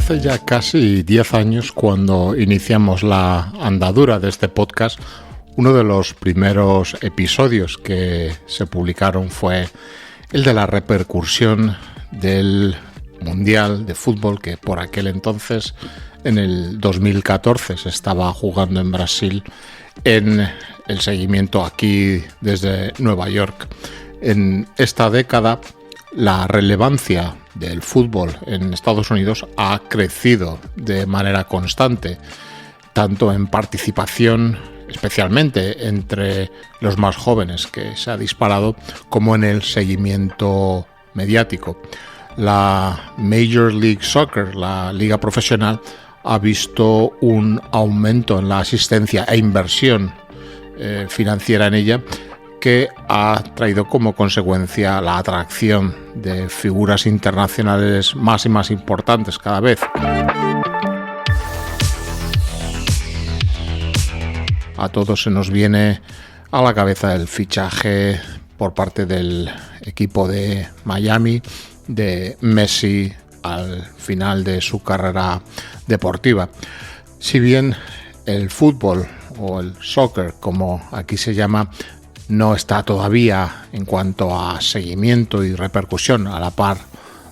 Hace ya casi 10 años, cuando iniciamos la andadura de este podcast, uno de los primeros episodios que se publicaron fue el de la repercusión del Mundial de Fútbol que por aquel entonces, en el 2014, se estaba jugando en Brasil, en el seguimiento aquí desde Nueva York. En esta década, la relevancia del fútbol en Estados Unidos ha crecido de manera constante, tanto en participación, especialmente entre los más jóvenes, que se ha disparado, como en el seguimiento mediático. La Major League Soccer, la liga profesional, ha visto un aumento en la asistencia e inversión financiera en ella, que ha traído como consecuencia la atracción de figuras internacionales más y más importantes cada vez. A todos se nos viene a la cabeza el fichaje por parte del equipo de Miami de Messi al final de su carrera deportiva. Si bien el fútbol, o el soccer como aquí se llama, no está todavía en cuanto a seguimiento y repercusión a la par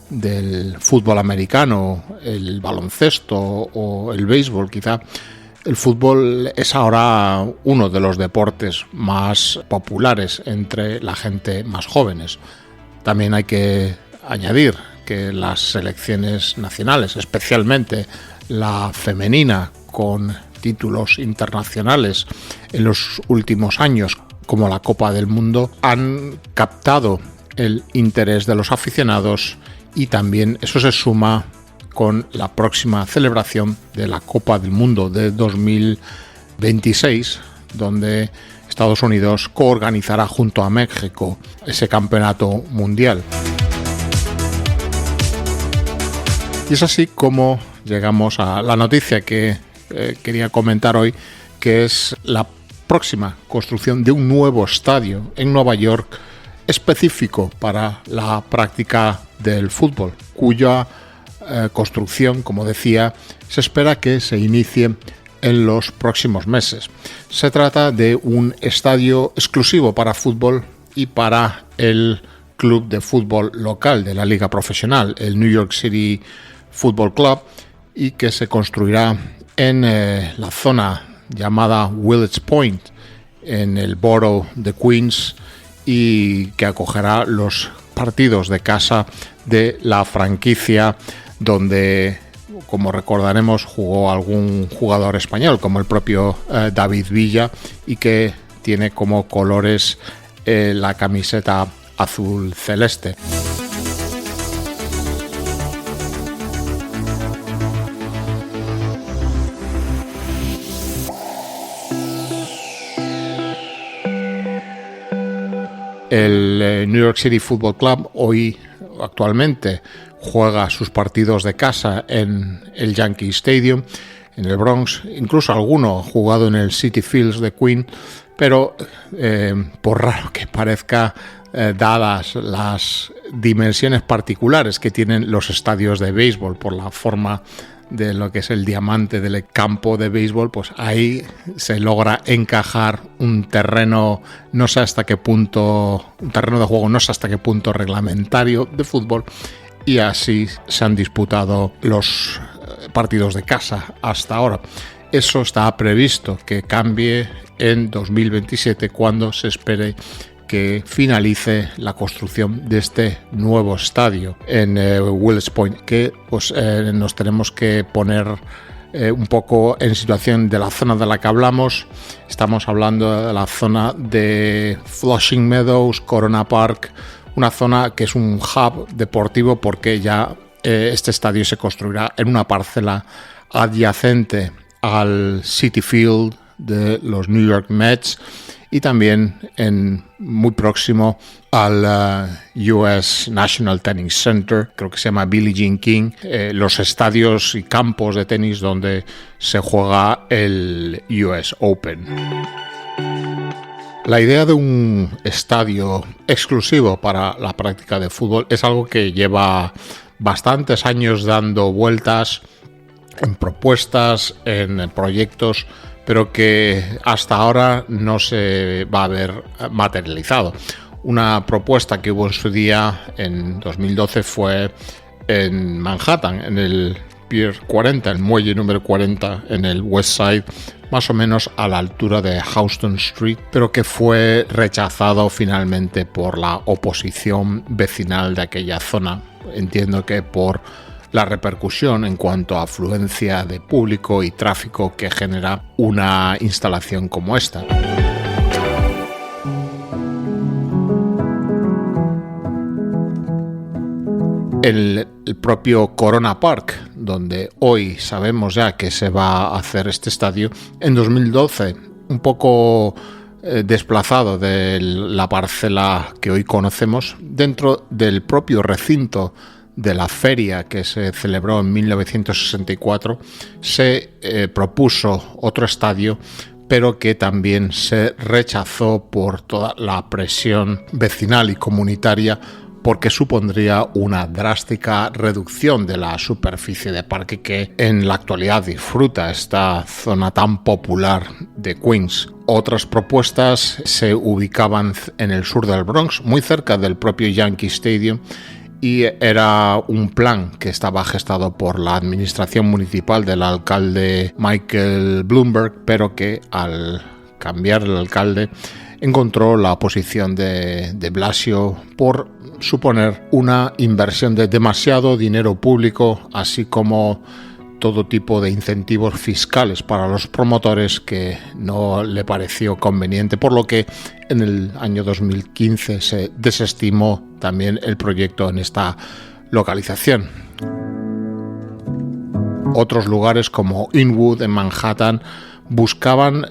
del fútbol americano, el baloncesto o el béisbol quizá, el fútbol es ahora uno de los deportes más populares entre la gente más jóvenes. También hay que añadir que las selecciones nacionales, especialmente la femenina, con títulos internacionales en los últimos años, como la Copa del Mundo, han captado el interés de los aficionados, y también eso se suma con la próxima celebración de la Copa del Mundo de 2026, donde Estados Unidos coorganizará junto a México ese campeonato mundial. Y es así como llegamos a la noticia que quería comentar hoy, que es la próxima construcción de un nuevo estadio en Nueva York específico para la práctica del fútbol, cuya construcción, como decía, se espera que se inicie en los próximos meses. Se trata de un estadio exclusivo para fútbol y para el club de fútbol local de la liga profesional, el New York City Football Club, y que se construirá en la zona llamada Willets Point, en el borough de Queens, y que acogerá los partidos de casa de la franquicia, donde, como recordaremos, jugó algún jugador español, como el propio David Villa, y que tiene como colores la camiseta azul celeste. El New York City Football Club actualmente juega sus partidos de casa en el Yankee Stadium, en el Bronx. Incluso alguno ha jugado en el Citi Field de Queens, pero por raro que parezca, dadas las dimensiones particulares que tienen los estadios de béisbol por la forma de lo que es el diamante del campo de béisbol, pues ahí se logra encajar un terreno de juego no sé hasta qué punto reglamentario de fútbol, y así se han disputado los partidos de casa hasta ahora. Eso está previsto que cambie en 2027, cuando se espere que finalice la construcción de este nuevo estadio en Willets Point, que pues nos tenemos que poner un poco en situación de la zona de la que hablamos. Estamos hablando de la zona de Flushing Meadows, Corona Park, una zona que es un hub deportivo, porque ya este estadio se construirá en una parcela adyacente al Citi Field de los New York Mets, y también muy próximo al US National Tennis Center, creo que se llama Billie Jean King, los estadios y campos de tenis donde se juega el US Open. La idea de un estadio exclusivo para la práctica de fútbol es algo que lleva bastantes años dando vueltas propuestas, en proyectos, pero que hasta ahora no se va a ver materializado. Una propuesta que hubo en su día, en 2012, fue en Manhattan, en el Pier 40, el muelle número 40, en el West Side, más o menos a la altura de Houston Street, pero que fue rechazado finalmente por la oposición vecinal de aquella zona. Entiendo que por la repercusión en cuanto a afluencia de público y tráfico que genera una instalación como esta. El propio Corona Park, donde hoy sabemos ya que se va a hacer este estadio, en 2012, un poco desplazado de la parcela que hoy conocemos, dentro del propio recinto de la feria que se celebró en 1964, se propuso otro estadio, pero que también se rechazó por toda la presión vecinal y comunitaria, porque supondría una drástica reducción de la superficie de parque que en la actualidad disfruta esta zona tan popular de Queens. Otras propuestas se ubicaban en el sur del Bronx, muy cerca del propio Yankee Stadium, y era un plan que estaba gestado por la administración municipal del alcalde Michael Bloomberg, pero que al cambiar el alcalde encontró la oposición de Blasio por suponer una inversión de demasiado dinero público, así como todo tipo de incentivos fiscales para los promotores, que no le pareció conveniente, por lo que en el año 2015 se desestimó también el proyecto en esta localización. Otros lugares como Inwood en Manhattan buscaban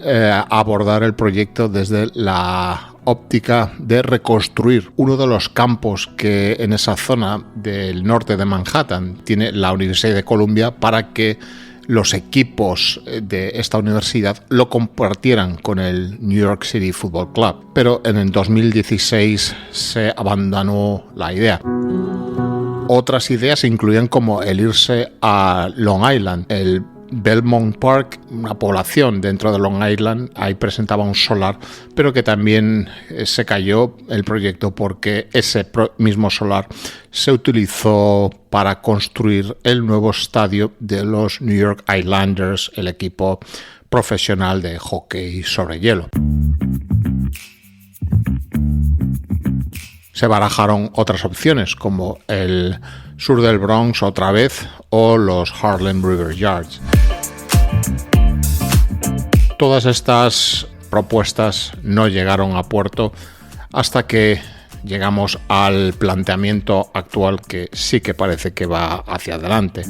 abordar el proyecto desde la óptica de reconstruir uno de los campos que en esa zona del norte de Manhattan tiene la Universidad de Columbia, para que los equipos de esta universidad lo compartieran con el New York City Football Club. Pero en el 2016 se abandonó la idea. Otras ideas incluían como el irse a Long Island, el Belmont Park, una población dentro de Long Island. Ahí presentaba un solar, pero que también se cayó el proyecto porque ese mismo solar se utilizó para construir el nuevo estadio de los New York Islanders, el equipo profesional de hockey sobre hielo. Se barajaron otras opciones como el sur del Bronx otra vez o los Harlem River Yards. Todas estas propuestas no llegaron a puerto hasta que llegamos al planteamiento actual, que sí que parece que va hacia adelante.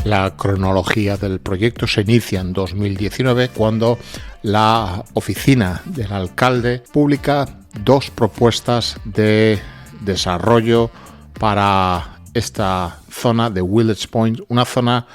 La cronología del proyecto se inicia en 2019, cuando la oficina del alcalde publica dos propuestas de desarrollo para esta zona de Willets Point, una zona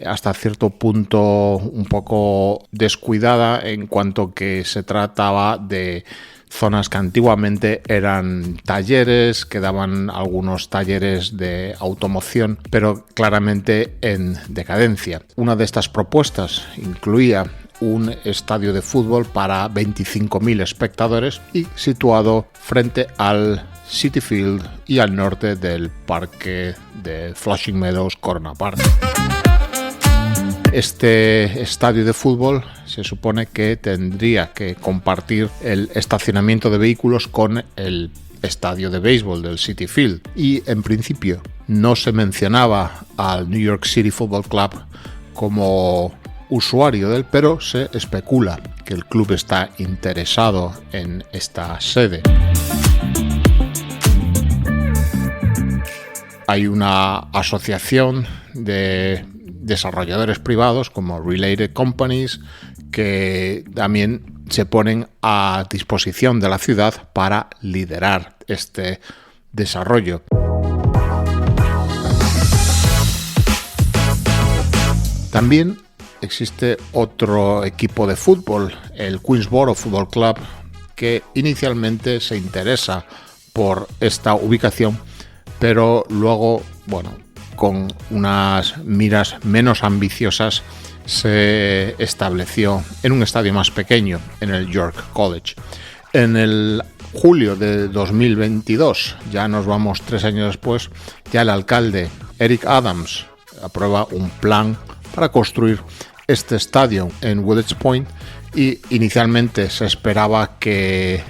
hasta cierto punto un poco descuidada, en cuanto que se trataba de zonas que antiguamente eran talleres, que daban algunos talleres de automoción, pero claramente en decadencia. Una de estas propuestas incluía un estadio de fútbol para 25.000 espectadores y situado frente al Citi Field y al norte del parque de Flushing Meadows Corona Park. Este estadio de fútbol se supone que tendría que compartir el estacionamiento de vehículos con el estadio de béisbol del Citi Field, y en principio no se mencionaba al New York City Football Club como usuario del, pero se especula que el club está interesado en esta sede. Hay una asociación de desarrolladores privados como Related Companies que también se ponen a disposición de la ciudad para liderar este desarrollo. También existe otro equipo de fútbol, el Queensboro Football Club, que inicialmente se interesa por esta ubicación, pero luego, con unas miras menos ambiciosas, se estableció en un estadio más pequeño, en el York College. En el julio de 2022, ya nos vamos 3 años después, ya el alcalde Eric Adams aprueba un plan para construir este estadio en Willets Point, y inicialmente se esperaba que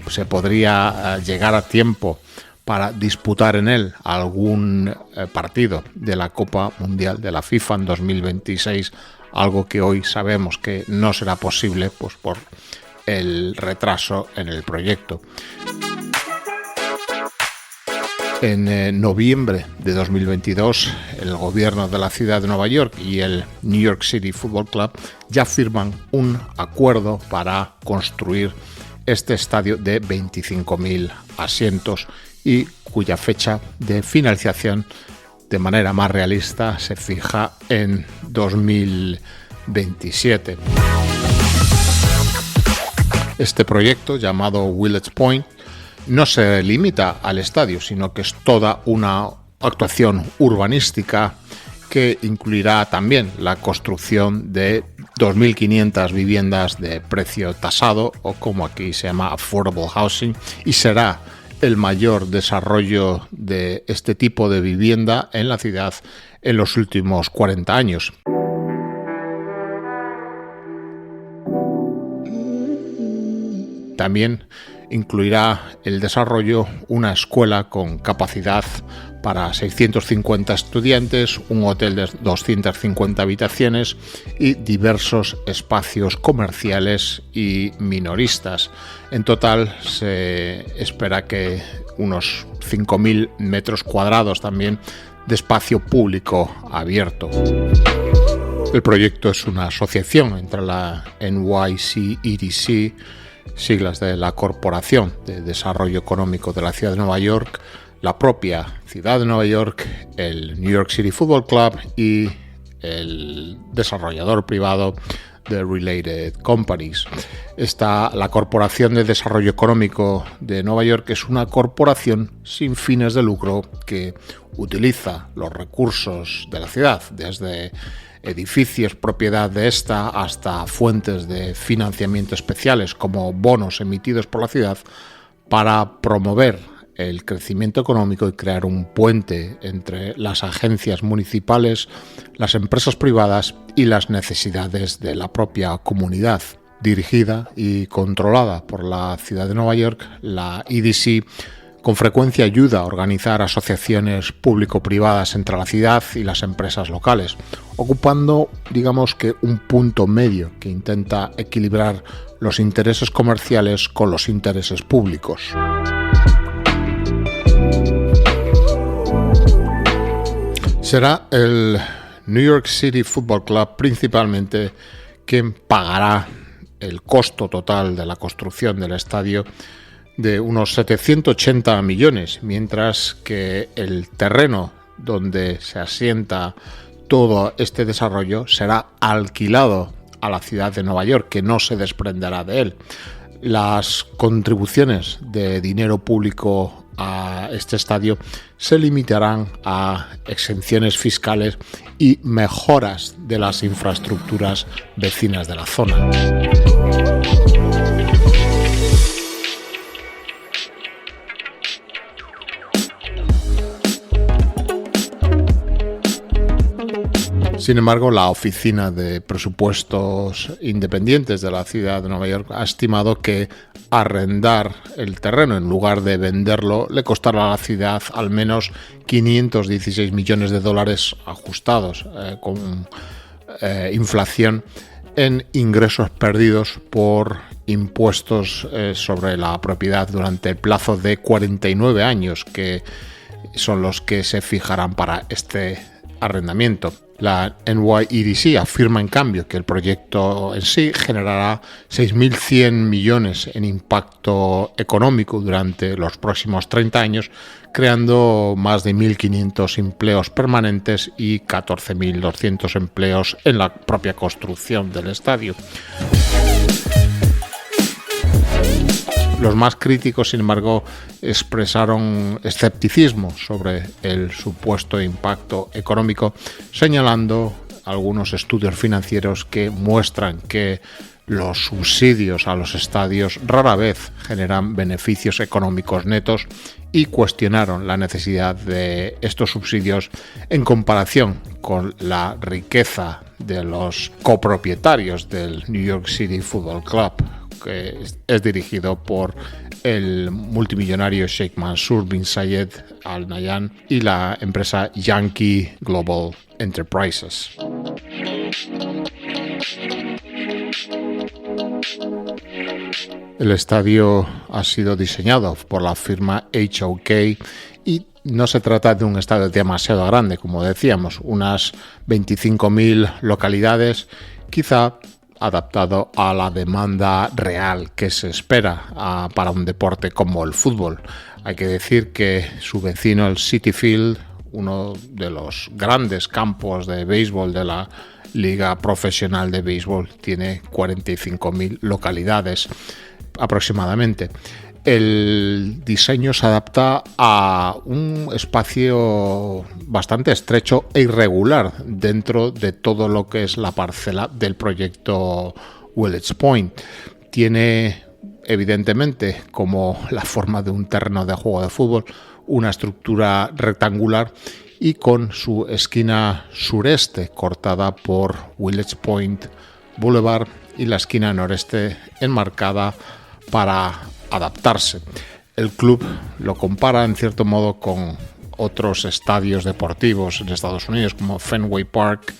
se podría llegar a tiempo para disputar en él algún partido de la Copa Mundial de la FIFA en 2026, algo que hoy sabemos que no será posible, pues por el retraso en el proyecto. En noviembre de 2022, el gobierno de la ciudad de Nueva York y el New York City Football Club ya firman un acuerdo para construir este estadio de 25.000 asientos y cuya fecha de finalización de manera más realista se fija en 2027. Este proyecto, llamado Willets Point, no se limita al estadio, sino que es toda una actuación urbanística que incluirá también la construcción de 2.500 viviendas de precio tasado, o como aquí se llama affordable housing, y será el mayor desarrollo de este tipo de vivienda en la ciudad en los últimos 40 años. También incluirá el desarrollo una escuela con capacidad para 650 estudiantes, un hotel de 250 habitaciones y diversos espacios comerciales y minoristas. En total se espera que unos 5.000 metros cuadrados también de espacio público abierto. El proyecto es una asociación entre la NYC-EDC, siglas de la Corporación de Desarrollo Económico de la Ciudad de Nueva York, la propia Ciudad de Nueva York, el New York City Football Club y el desarrollador privado de Related Companies. La Corporación de Desarrollo Económico de Nueva York es una corporación sin fines de lucro que utiliza los recursos de la ciudad, desde edificios propiedad de esta hasta fuentes de financiamiento especiales como bonos emitidos por la ciudad, para promover el crecimiento económico y crear un puente entre las agencias municipales, las empresas privadas y las necesidades de la propia comunidad. Dirigida y controlada por la ciudad de Nueva York, la EDC con frecuencia ayuda a organizar asociaciones público-privadas entre la ciudad y las empresas locales, ocupando, digamos que, un punto medio que intenta equilibrar los intereses comerciales con los intereses públicos. Será el New York City Football Club principalmente quien pagará el costo total de la construcción del estadio, de unos 780 millones, mientras que el terreno donde se asienta todo este desarrollo será alquilado a la ciudad de Nueva York, que no se desprenderá de él. Las contribuciones de dinero público a este estadio se limitarán a exenciones fiscales y mejoras de las infraestructuras vecinas de la zona. Sin embargo, la Oficina de Presupuestos Independientes de la Ciudad de Nueva York ha estimado que arrendar el terreno en lugar de venderlo le costará a la ciudad al menos 516 millones de dólares ajustados con inflación en ingresos perdidos por impuestos sobre la propiedad durante el plazo de 49 años, que son los que se fijarán para este arrendamiento. La NYEDC afirma, en cambio, que el proyecto en sí generará 6.100 millones en impacto económico durante los próximos 30 años, creando más de 1.500 empleos permanentes y 14.200 empleos en la propia construcción del estadio. Los más críticos, sin embargo, expresaron escepticismo sobre el supuesto impacto económico, señalando algunos estudios financieros que muestran que los subsidios a los estadios rara vez generan beneficios económicos netos y cuestionaron la necesidad de estos subsidios en comparación con la riqueza de los copropietarios del New York City Football Club, que es dirigido por el multimillonario Sheikh Mansour bin Zayed Al Nahyan y la empresa Yankee Global Enterprises. El estadio ha sido diseñado por la firma HOK y no se trata de un estadio demasiado grande, como decíamos, unas 25.000 localidades, quizá adaptado a la demanda real que se espera para un deporte como el fútbol. Hay que decir que su vecino, el Citi Field, uno de los grandes campos de béisbol de la Liga Profesional de Béisbol, tiene 45.000 localidades aproximadamente. El diseño se adapta a un espacio bastante estrecho e irregular dentro de todo lo que es la parcela del proyecto Willets Point. Tiene, evidentemente, como la forma de un terreno de juego de fútbol, una estructura rectangular y con su esquina sureste cortada por Willets Point Boulevard y la esquina noreste enmarcada para adaptarse. El club lo compara en cierto modo con otros estadios deportivos en Estados Unidos como Fenway Park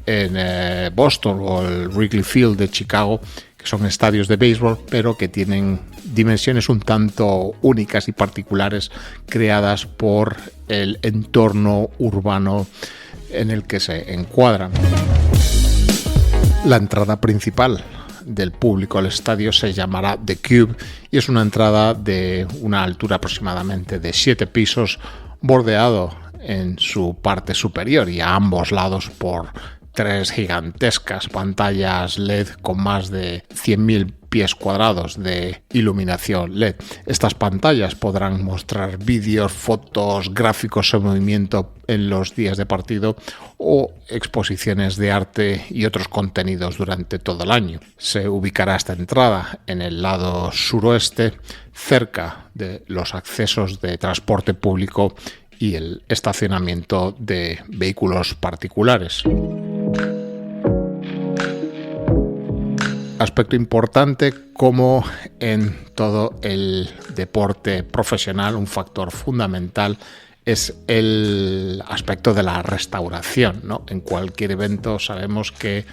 en Boston o el Wrigley Field de Chicago, que son estadios de béisbol pero que tienen dimensiones un tanto únicas y particulares creadas por el entorno urbano en el que se encuadran. La entrada principal del público al estadio se llamará The Cube y es una entrada de una altura aproximadamente de 7 pisos, bordeado en su parte superior y a ambos lados por 3 gigantescas pantallas LED con más de 100.000 pies cuadrados de iluminación LED. Estas pantallas podrán mostrar vídeos, fotos, gráficos en movimiento en los días de partido o exposiciones de arte y otros contenidos durante todo el año. Se ubicará esta entrada en el lado suroeste, cerca de los accesos de transporte público y el estacionamiento de vehículos particulares. Aspecto importante, como en todo el deporte profesional, un factor fundamental es el aspecto de la restauración, ¿no? En cualquier evento sabemos que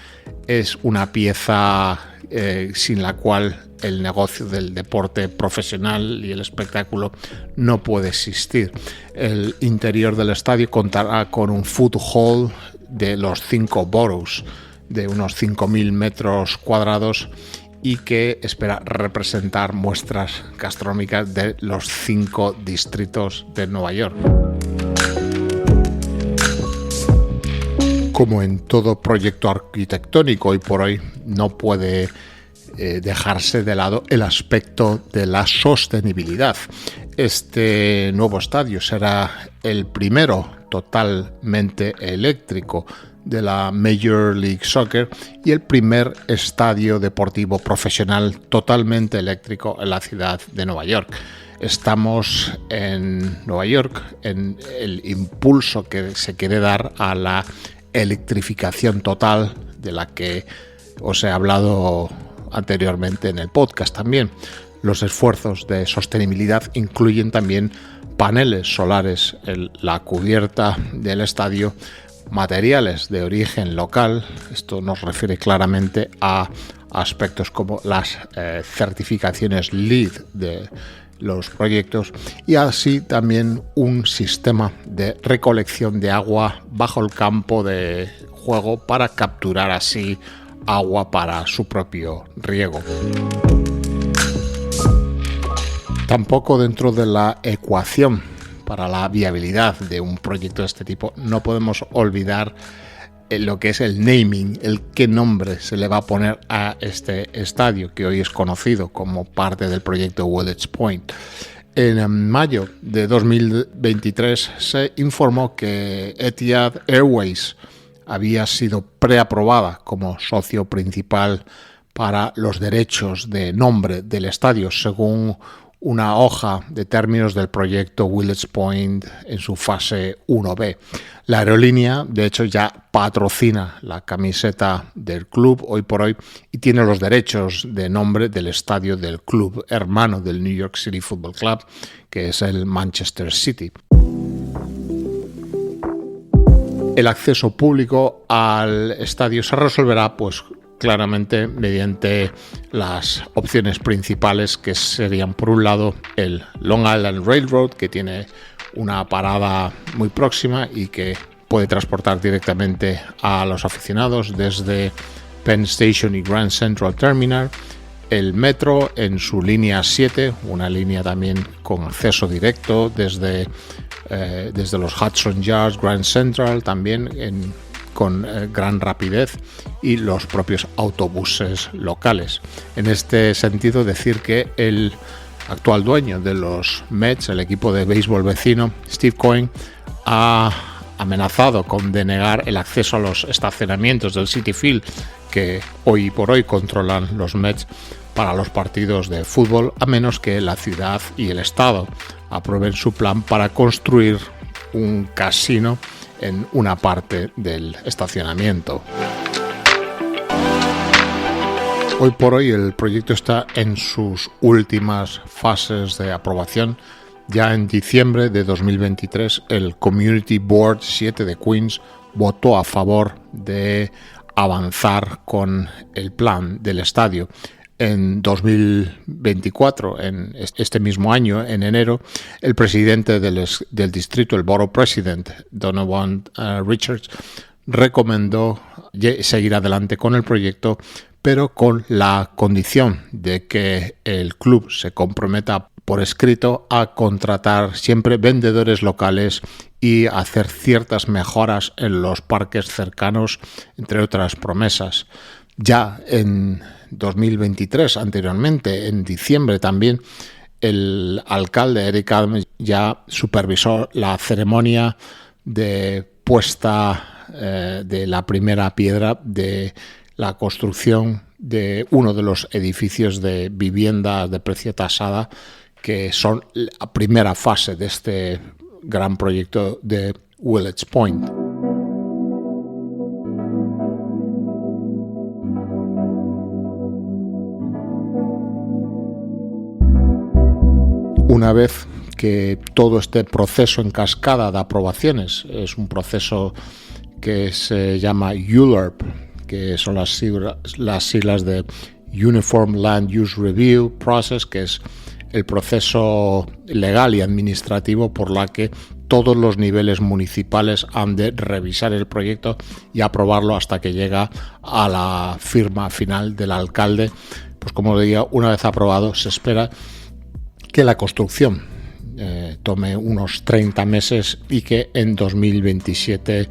es una pieza sin la cual el negocio del deporte profesional y el espectáculo no puede existir. El interior del estadio contará con un food hall de los 5 boroughs, de unos 5.000 metros cuadrados y que espera representar muestras gastronómicas de los 5 distritos de Nueva York. Como en todo proyecto arquitectónico, hoy por hoy no puede dejarse de lado el aspecto de la sostenibilidad. Este nuevo estadio será el primero totalmente eléctrico de la Major League Soccer y el primer estadio deportivo profesional totalmente eléctrico en la ciudad de Nueva York. Estamos en Nueva York en el impulso que se quiere dar a la electrificación total, de la que os he hablado anteriormente en el podcast también. Los esfuerzos de sostenibilidad incluyen también paneles solares en la cubierta del estadio, materiales de origen local. Esto nos refiere claramente a aspectos como las certificaciones LEED de los proyectos y así también un sistema de recolección de agua bajo el campo de juego para capturar así agua para su propio riego. Tampoco dentro de la ecuación para la viabilidad de un proyecto de este tipo no podemos olvidar lo que es el naming, el qué nombre se le va a poner a este estadio, que hoy es conocido como parte del proyecto Willets Point. En mayo de 2023 se informó que Etihad Airways había sido preaprobada como socio principal para los derechos de nombre del estadio, según una hoja de términos del proyecto Willets Point en su fase 1B. La aerolínea, de hecho, ya patrocina la camiseta del club hoy por hoy y tiene los derechos de nombre del estadio del club hermano del New York City Football Club, que es el Manchester City. El acceso público al estadio se resolverá, pues, claramente mediante las opciones principales, que serían, por un lado, el Long Island Railroad, que tiene una parada muy próxima y que puede transportar directamente a los aficionados desde Penn Station y Grand Central Terminal, el metro en su línea 7, una línea también con acceso directo desde los Hudson Yards, Grand Central, también con gran rapidez, y los propios autobuses locales. En este sentido, decir que el actual dueño de los Mets, el equipo de béisbol vecino, Steve Cohen, ha amenazado con denegar el acceso a los estacionamientos del Citi Field, que hoy por hoy controlan los Mets, para los partidos de fútbol, a menos que la ciudad y el estado aprueben su plan para construir un casino en una parte del estacionamiento. Hoy por hoy el proyecto está en sus últimas fases de aprobación. Ya en diciembre de 2023 el Community Board 7 de Queens votó a favor de avanzar con el plan del estadio. En 2024, en este mismo año, en enero, el presidente del distrito, el Borough President, Donovan Richards, recomendó seguir adelante con el proyecto, pero con la condición de que el club se comprometa por escrito a contratar siempre vendedores locales y hacer ciertas mejoras en los parques cercanos, entre otras promesas. Ya en 2023, anteriormente, en diciembre también, el alcalde Eric Adams ya supervisó la ceremonia de puesta de la primera piedra de la construcción de uno de los edificios de viviendas de precio tasada, que son la primera fase de este gran proyecto de Willets Point. Una vez que todo este proceso en cascada de aprobaciones, es un proceso que se llama ULURP, que son las siglas de Uniform Land Use Review Process, que es el proceso legal y administrativo por la que todos los niveles municipales han de revisar el proyecto y aprobarlo hasta que llega a la firma final del alcalde. Pues como decía, una vez aprobado, se espera que la construcción tome unos 30 meses y que en 2027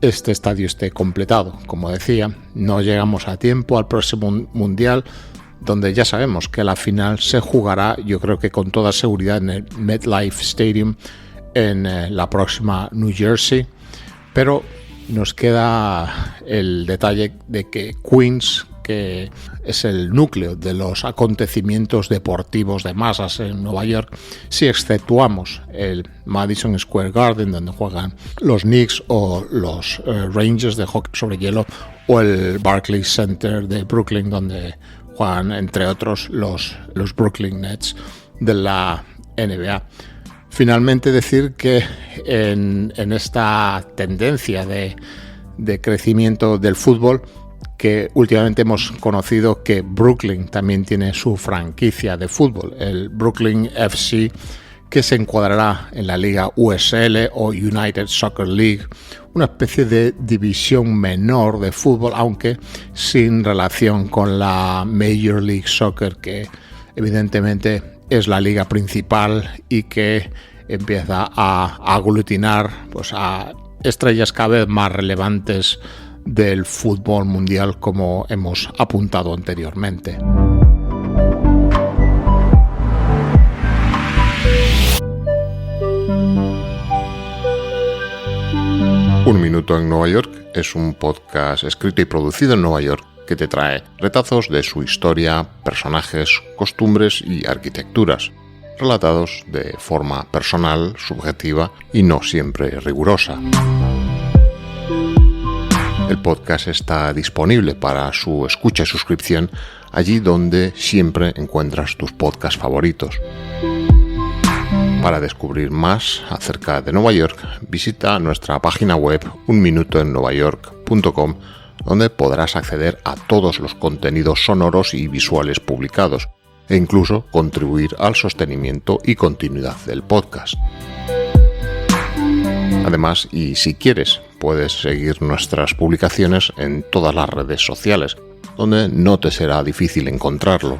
este estadio esté completado. Como decía, no llegamos a tiempo al próximo mundial, donde ya sabemos que la final se jugará, yo creo que con toda seguridad, en el MetLife Stadium en la próxima New Jersey, pero nos queda el detalle de que Queens, que es el núcleo de los acontecimientos deportivos de masas en Nueva York, si exceptuamos el Madison Square Garden, donde juegan los Knicks o los Rangers de hockey sobre hielo, o el Barclays Center de Brooklyn, donde juegan, entre otros, los Brooklyn Nets de la NBA. Finalmente, decir que en esta tendencia de crecimiento del fútbol, que últimamente hemos conocido que Brooklyn también tiene su franquicia de fútbol, el Brooklyn FC, que se encuadrará en la liga USL o United Soccer League, una especie de división menor de fútbol, aunque sin relación con la Major League Soccer, que evidentemente es la liga principal y que empieza a aglutinar, pues, a estrellas cada vez más relevantes del fútbol mundial, como hemos apuntado anteriormente. Un Minuto en Nueva York es un podcast escrito y producido en Nueva York que te trae retazos de su historia, personajes, costumbres y arquitecturas, relatados de forma personal, subjetiva y no siempre rigurosa. El podcast está disponible para su escucha y suscripción allí donde siempre encuentras tus podcasts favoritos. Para descubrir más acerca de Nueva York, visita nuestra página web unminutoennuevayork.com, donde podrás acceder a todos los contenidos sonoros y visuales publicados e incluso contribuir al sostenimiento y continuidad del podcast. Además, y si quieres, puedes seguir nuestras publicaciones en todas las redes sociales, donde no te será difícil encontrarlo.